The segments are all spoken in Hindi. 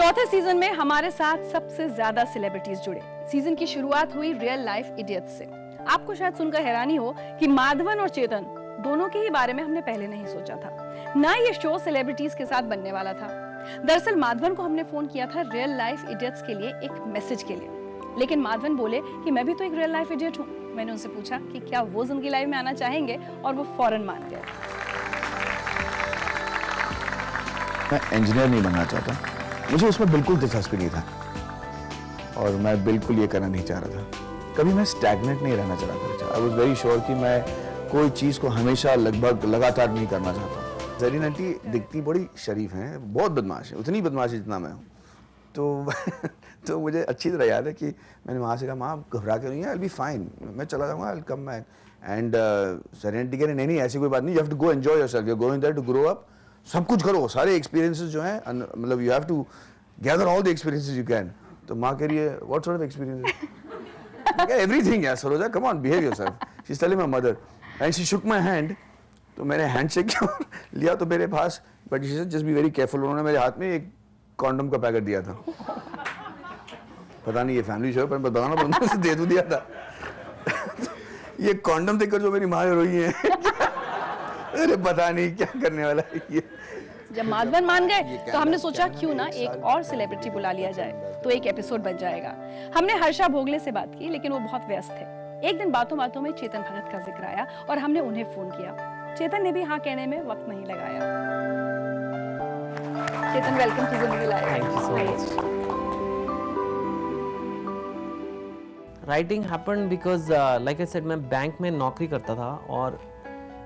चौथे सीजन में हमारे साथ सबसे ज्यादा सेलिब्रिटीज जुड़े। सीजन की शुरुआत हुई रियल लाइफ इडियट्स से। आपको शायद सुनकर हैरानी हो कि माधवन और चेतन दोनों के ही बारे में हमने पहले नहीं सोचा था। ना ये शो सेलिब्रिटीज के साथ बनने वाला था। दरअसल माधवन को हमने फोन किया था रियल लाइफ इडियट्स के लिए एक मैसेज के लिए, लेकिन माधवन बोले कि मैं भी तो एक रियल लाइफ इडियट हूँ। मैंने उनसे पूछा कि क्या वो जिंदगी लाइव में आना चाहेंगे और वो फौरन मान गए। मैं इंजीनियर नहीं बनना चाहता, मुझे उसमें बिल्कुल दिलचस्पी नहीं था और मैं बिल्कुल ये करना नहीं चाह रहा था। कभी मैं स्टैग्नेंट नहीं रहना चाह रहा था। आई वाज वेरी श्योर कि मैं कोई चीज़ को हमेशा लगभग लगातार नहीं करना चाहता। जरीन आंटी दिखती बड़ी शरीफ हैं, बहुत बदमाश है, उतनी बदमाश है जितना मैं हूँ। तो मुझे अच्छी तरह याद है कि मैंने वहाँ से कहा, माँ घबरा के नहीं है, आई बी फाइन, मैं चला जाऊँगा, I will come back. And Zareen aunty कह रही नहीं ऐसी कोई बात नहीं, you have to go enjoy yourself, you are going there to grow up, सब कुछ करो, सारे एक्सपीरियंसेस जो हैं, मतलब you have to gather all the experiences you can. तो माँ कह रही है what sort of experiences? Everything यार Saroja, come on behave yourself. She is telling my mother and she shook my hand. तो मैंने हैंड शेक लिया तो मेरे पास, but she said just be very careful. उन्होंने मेरे हाथ में एक कॉन्डम का पैकेट दिया था। पता नहीं ये फैमिली शो पर बताना पड़ता है, दे दिया था। ये कॉन्डम देखकर जो मेरी माँ रोई है, अरे पता नहीं क्या करने वाला है ये। जब माधवन मान गए तो हमने सोचा क्यों ना एक और सेलिब्रिटी बुला लिया जाए, तो एक एपिसोड बन जाएगा। हमने हर्षा भोगले से बात की, लेकिन वो बहुत व्यस्त थे। एक दिन बातों बातों में चेतन भगत का जिक्र आया और हमने उन्हें फोन किया। चेतन ने भी हाँ कहने में वक्त नहीं लगाया। चेतन, वेलकम टू जिंदगी live. Thank you so much. Writing happened because like I said, मैं बैंक में नौकरी करता था और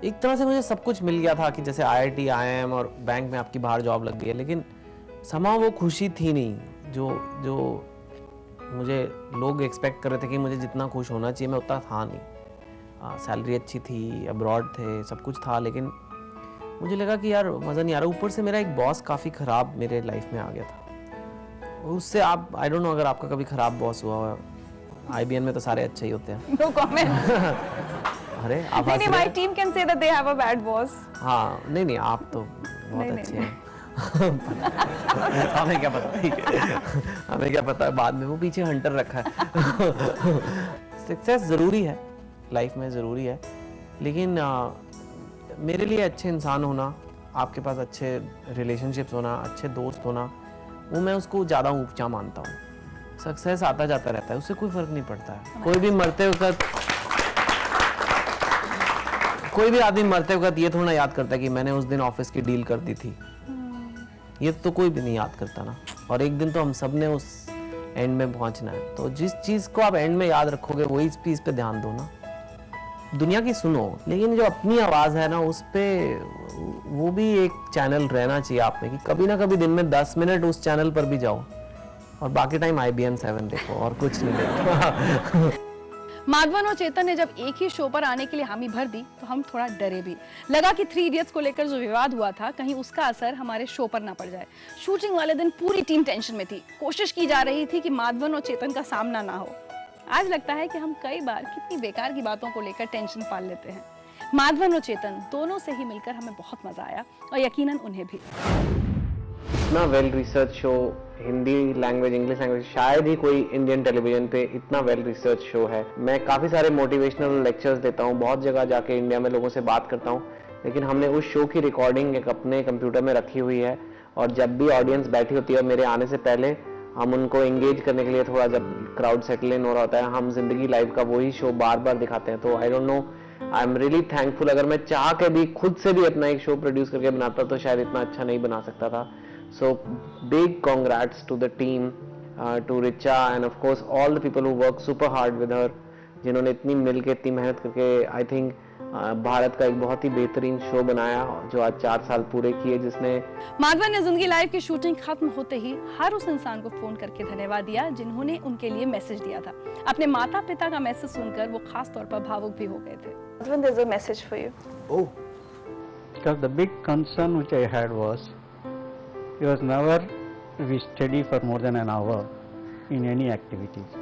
एक तरह से मुझे सब कुछ मिल गया था कि जैसे IIT, IIM और बैंक में आपकी बाहर जॉब लग गई है, लेकिन समां वो खुशी थी नहीं जो मुझे लोग एक्सपेक्ट कर रहे थे कि मुझे जितना खुश होना चाहिए मैं उतना था नहीं। सैलरी अच्छी थी, अब्रॉड थे, सब कुछ था, लेकिन मुझे लगा कि यार मज़ा नहीं आ रहा। ऊपर से मेरा एक बॉस काफ़ी ख़राब मेरे लाइफ में आ गया था। उससे आप, आई डोंट नो अगर आपका कभी ख़राब बॉस हुआ हो। IBM में तो सारे अच्छे ही होते हैं। No comment. अरे आप नहीं, my team can say that they have a bad boss. हाँ, नहीं आप तो बहुत अच्छे हैं। हमें क्या पता, हमें क्या पता बाद में वो पीछे हंटर रखा है। सक्सेस ज़रूरी है लाइफ में, ज़रूरी है, लेकिन मेरे लिए अच्छे इंसान होना, आपके पास अच्छे रिलेशनशिप्स होना, अच्छे दोस्त होना, वो मैं उसको ज़्यादा ऊंचा मानता हूँ। सक्सेस आता जाता रहता है, उससे कोई फ़र्क नहीं पड़ता है। कोई भी आदमी मरते वक्त ये थोड़ा याद करता है कि मैंने उस दिन ऑफिस की डील कर दी थी। ये तो कोई भी नहीं याद करता ना। और एक दिन तो हम सब ने उस एंड में पहुंचना है, तो जिस चीज़ को आप एंड में याद रखोगे वही चीज़ पे ध्यान दो ना। दुनिया की सुनो, लेकिन जो अपनी आवाज़ है ना, उस पे वो भी एक चैनल रहना चाहिए आप में, कि कभी ना कभी दिन में 10 मिनट उस चैनल पर भी जाओ और बाकी टाइम IBM 7 देखो और कुछ नहीं देखो। माधवन और चेतन ने जब एक ही शो पर आने के लिए हामी भर दी तो हम थोड़ा डरे भी। लगा कि 3 इडियट्स को लेकर जो विवाद हुआ था, कहीं उसका असर हमारे शो पर ना पड़ जाए। शूटिंग वाले दिन पूरी टीम टेंशन में थी। कोशिश की जा रही थी कि माधवन और चेतन का सामना ना हो। आज लगता है कि हम कई बार कितनी बेकार की बातों को लेकर टेंशन पाल लेते हैं। माधवन और चेतन दोनों से ही मिलकर हमें बहुत मजा आया और यकीनन उन्हें भी। इतना well research show, Hindi language, English language, शायद ही कोई इंडियन टेलीविजन पे इतना वेल रिसर्च शो है। मैं काफ़ी सारे मोटिवेशनल लेक्चर्स देता हूँ, बहुत जगह जाके इंडिया में लोगों से बात करता हूँ, लेकिन हमने उस शो की रिकॉर्डिंग एक अपने कंप्यूटर में रखी हुई है और जब भी ऑडियंस बैठी होती है मेरे आने से पहले, हम उनको एंगेज करने के लिए, थोड़ा जब क्राउड सेटल इन हो रहा होता है, हम जिंदगी लाइव का वही शो बार बार दिखाते हैं। तो I don't know, I am really thankful. अगर मैं चाह के भी खुद से भी अपना एक शो प्रोड्यूस करके बनाता तो शायद इतना अच्छा नहीं बना सकता था। So big congrats to the team, to Richa and of course all the people who work super hard with her, जिन्होंने इतनी मिल के, इतनी मेहनत करके I think भारत का एक बहुत ही बेहतरीन शो बनाया जो आज 4 साल पूरे किए, जिसने। माधवन ने जिंदगी लाइव की शूटिंग खत्म होते ही हर उस इंसान को फोन करके धन्यवाद दिया जिन्होंने उनके लिए मैसेज दिया था। अपने माता पिता का मैसेज सुनकर वो खास तौर पर भावुक भी हो गए थे। Maधwan, there's a message for you. Oh, because the big concern which I had was, he was never be steady for more than an hour in any activities.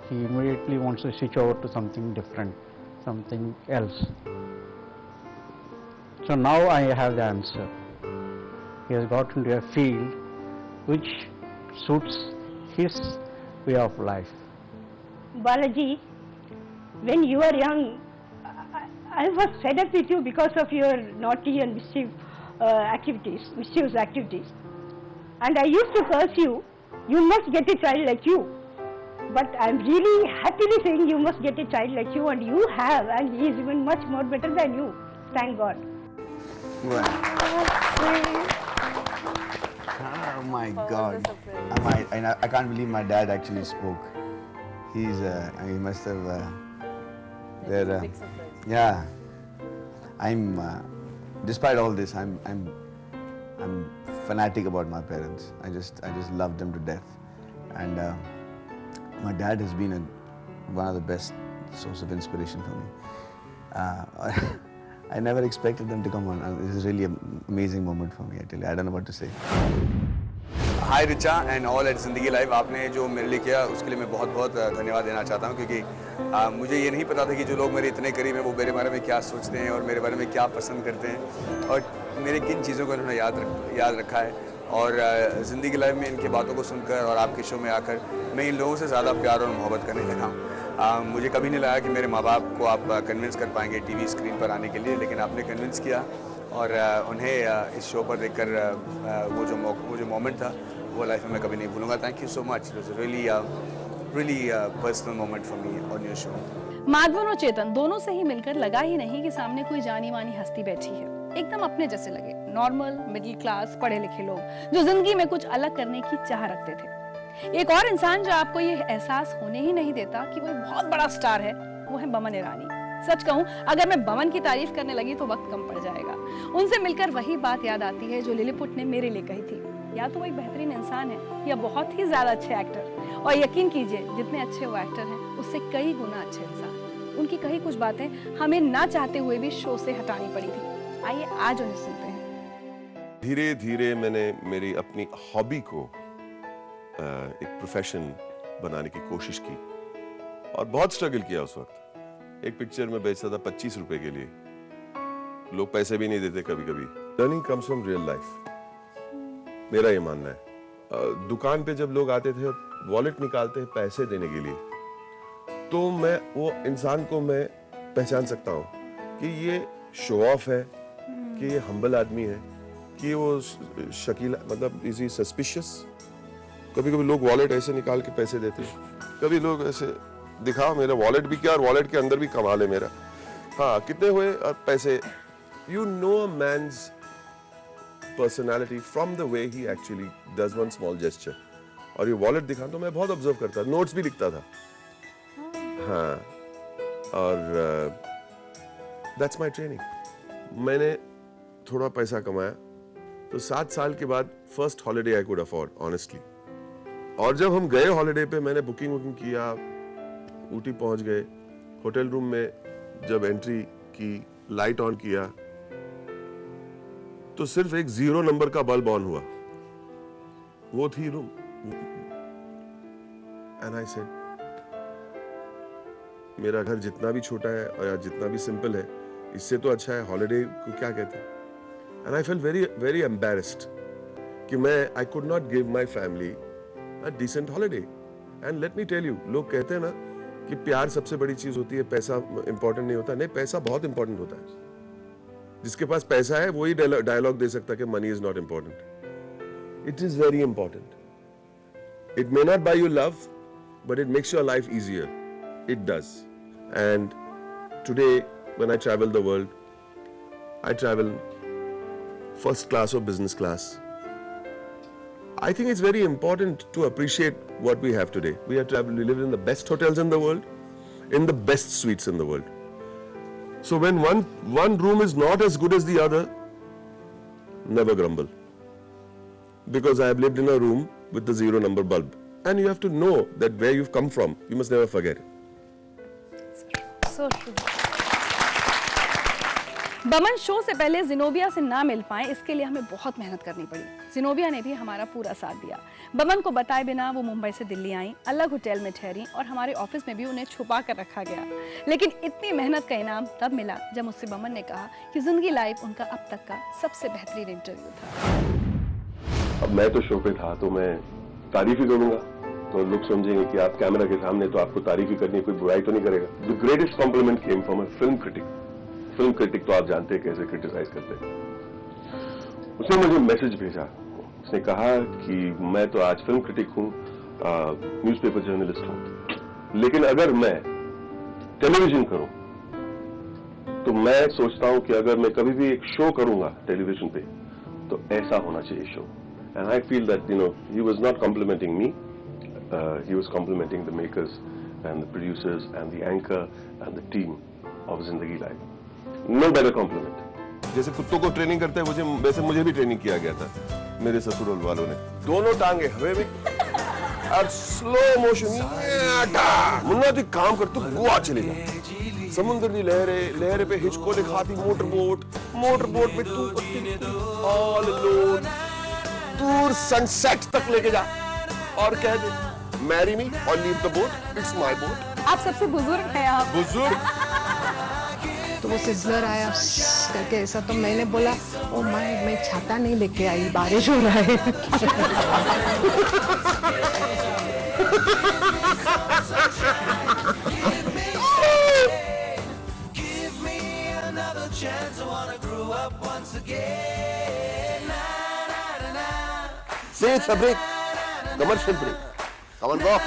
He immediately wants to switch over to something different, something else. So now I have the answer. He has got into a field which suits his way of life. Balaji, when you were young, I was fed up with you because of your naughty and mischievous activities. And I used to curse you, you must get a child like you. But I'm really happily saying you must get a child like you, and you have, and he is even much more better than you. Thank God. Wow. Oh my God. I can't believe my dad actually spoke. He must have. Yeah. Despite all this, I'm fanatic about my parents. I just love them to death, and my dad has been one of the best source of inspiration for me. I never expected them to come on. This is really an amazing moment for me. I tell you, I don't know what to say. Hi Richa and all at ज़िंदगी लाइव। आपने जो मेरे लिए किया उसके लिए मैं बहुत बहुत धन्यवाद देना चाहता हूँ, क्योंकि मुझे ये नहीं पता था कि जो लोग मेरे इतने करीब हैं वो मेरे बारे में क्या सोचते हैं और मेरे बारे में क्या पसंद करते हैं और मेरे किन चीज़ों को उन्होंने याद रखा है। और ज़िंदगी लाइव में इनकी बातों को सुनकर और आपके शो में आकर मैं इन लोगों से ज़्यादा प्यार और मोहब्बत करने लगा हूँ। मुझे कभी नहीं लगा कि मेरे माँ बाप को आप कन्विंस कर पाएंगे टीवी स्क्रीन पर आने के लिए, लेकिन आपने कन्विंस किया और उन्हें इस शो पर देखकर वो जो मोमेंट था वो लाइफ में मैं कभी नहीं भूलूंगा। Thank you so much. It was really personal moment for me on your show. Madhavan और चेतन दोनों से ही मिलकर लगा ही नहीं कि सामने कोई जानी मानी हस्ती बैठी है। एकदम अपने जैसे लगे, नॉर्मल मिडिल क्लास पढ़े लिखे लोग जो जिंदगी में कुछ अलग करने की चाह रखते थे। एक और इंसान जो आपको ये एहसास होने ही नहीं देता कि कोई बहुत बड़ा स्टार है, वो है बमन ईरानी। सच कहूं, अगर मैं बमन की तारीफ करने लगी तो वक्त कम पड़ जाएगा। उनसे मिलकर वही बात याद आती है जो लिलीपुट ने मेरे लिए कही थी, या तो वो एक बेहतरीन इंसान है या बहुत ही ज्यादा अच्छे एक्टर। और यकीन कीजिए, जितने अच्छे वो एक्टर हैं उससे कई गुना अच्छे इंसान। उनकी कही कुछ बातें हमें ना चाहते हुए भी शो से हटानी पड़ी थी। आइए आज उन्हें सुनते हैं। धीरे धीरे मैंने मेरी अपनी हॉबी को एक प्रोफेशन बनाने की कोशिश की और बहुत स्ट्रगल किया उस वक्त। एक पिक्चर में बेचता था 25 रुपए के लिए, लोग पैसे भी नहीं देते कभी कभी। Learning comes from real life, मेरा ये मानना है। दुकान पे जब लोग आते थे वॉलेट निकालते हैं पैसे देने के लिए, तो मैं वो इंसान को मैं पहचान सकता हूँ कि ये शो ऑफ है, कि ये हम्बल आदमी है, कि वो शकीला, मतलब इज ही सस्पिशियस। कभी कभी लोग वॉलेट ऐसे निकाल के पैसे देते हैं, कभी लोग ऐसे दिखाओ मेरा वॉलेट भी क्या और वॉलेट के अंदर भी कमाल है मेरा। हाँ, कितने हुए और पैसे। You know a man's personality from the way he actually does one small gesture. और ये वॉलेट दिखा तो मैं बहुत ऑब्जर्व करता, नोट्स भी लिखता था। हाँ, और दैट्स माय ट्रेनिंग। मैंने थोड़ा पैसा कमाया तो 7 साल के बाद first holiday I could afford honestly. और जब हम गए हॉलिडे पे, मैंने बुकिंग किया, ऊटी पहुंच गए। होटल रूम में जब एंट्री की, लाइट ऑन किया तो सिर्फ एक 0 नंबर का बल्ब ऑन हुआ, वो थी रूम। एंड आई सेड, मेरा घर जितना भी छोटा है और या जितना भी सिंपल है, इससे तो अच्छा है हॉलिडे को क्या कहते हैं। And I felt very very embarrassed कि मैं I could not give my family a decent holiday. And let me tell you, लोग कहते हैं ना कि प्यार सबसे बड़ी चीज होती है, पैसा इंपॉर्टेंट नहीं होता। नहीं, पैसा बहुत इंपॉर्टेंट होता है। जिसके पास पैसा है वही डायलॉग दे सकता है कि money is not important. It is very important. It may not buy you love, but it makes your life easier. It does. And today when I travel the world, I travel first class और business class. I think it's very important to appreciate what we have today. We live in the best hotels in the world, in the best suites in the world. So when one room is not as good as the other, never grumble. Because I have lived in a room with the 0 number bulb. And you have to know that where you've come from, you must never forget it. So true. Boman show से पहले जिनोबिया से ना मिल पाए, इसके लिए हमें बहुत मेहनत करनी पड़ी। जिनोबिया ने भी हमारा पूरा साथ दिया। बमन को बताए बिना वो मुंबई से दिल्ली आई, अलग होटल में ठहरी और हमारे ऑफिस में भी उन्हें छुपा कर रखा गया। लेकिन इतनी मेहनत का इनाम तब मिला जब मुझसे बमन ने कहा कि जिंदगी लाइव उनका अब तक का सबसे बेहतरीन इंटरव्यू था। अब मैं तो शो पे था, तो मैं तारीफ ही करूंगा तो लोग समझेंगे कि आप कैमरा के सामने तो आपको तारीफ ही करनी है, कोई बुराई तो नहीं करेगा। The greatest compliment came from a film critic. Film critic तो आप जानते हैं कैसे क्रिटिसाइज करते हैं। उसने मुझे मैसेज भेजा, उसने कहा कि मैं तो आज फिल्म क्रिटिक हूं, न्यूज़पेपर जर्नलिस्ट हूं, लेकिन अगर मैं टेलीविजन करूं तो मैं सोचता हूं कि अगर मैं कभी भी एक शो करूंगा टेलीविजन पे तो ऐसा होना चाहिए show. And I feel that he was not complimenting me, he was complimenting the makers and the producers and the anchor and the team of Zindagi Live. No better compliment. जैसे कुत्तों को ट्रेनिंग करते हैं वैसे मुझे भी ट्रेनिंग किया गया था मेरे ससुराल वालों ने। दोनों टांगे हवा में और स्लो मोशन। मुन्ना तू काम कर, तू गोवा चलेगा, समुद्र की लहरें पे हिचको दिखाती मोटर बोट पे तू ऑल अलोन दूर सनसेट तक लेके जा और कह दे मैरी मी और leave the boat, it's my boat. आप सबसे बुजुर्ग हैं आप। बुजुर्ग तो वो सिजलर आया करके ऐसा, तो मैंने बोला ओ मैं छाता नहीं लेके आई, बारिश हो रहा है। Say it's a break, commercial break. Come on, go.